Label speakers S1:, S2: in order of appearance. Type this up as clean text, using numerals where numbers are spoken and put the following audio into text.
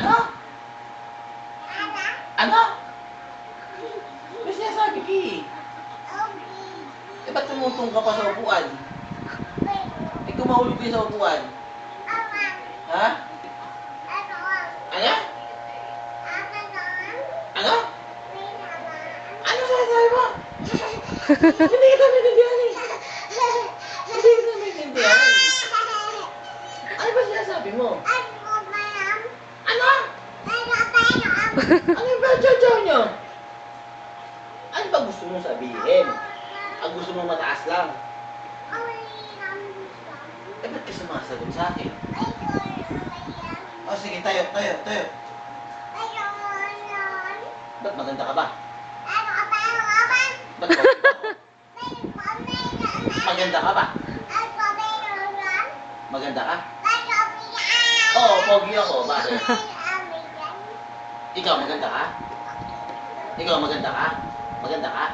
S1: Ano? Ano? May sinasabi ka eh. Eh, ba't tumutong ka pa sa upuan? Eh, kung mahulog kayo sa upuan. Ha? Ano? Ano? Ano sinasabi mo? Hindi kita maintindihan eh. Hindi kita maintindihan eh. Ano ba sinasabi mo? Ano? Ano yung badyo nyo? Ano ba gusto mong sabihin? Ang gusto mong mataas lang? Eh, ba't ka sumasagot sa akin? O, sige, tayo. Ba't maganda ka ba? Ba't pogi ba ako? Maganda ka ba? Maganda ka? Oo, pogi ako. Bakit? Ikaw, maganda ka? Ikaw, maganda ka? Maganda ka?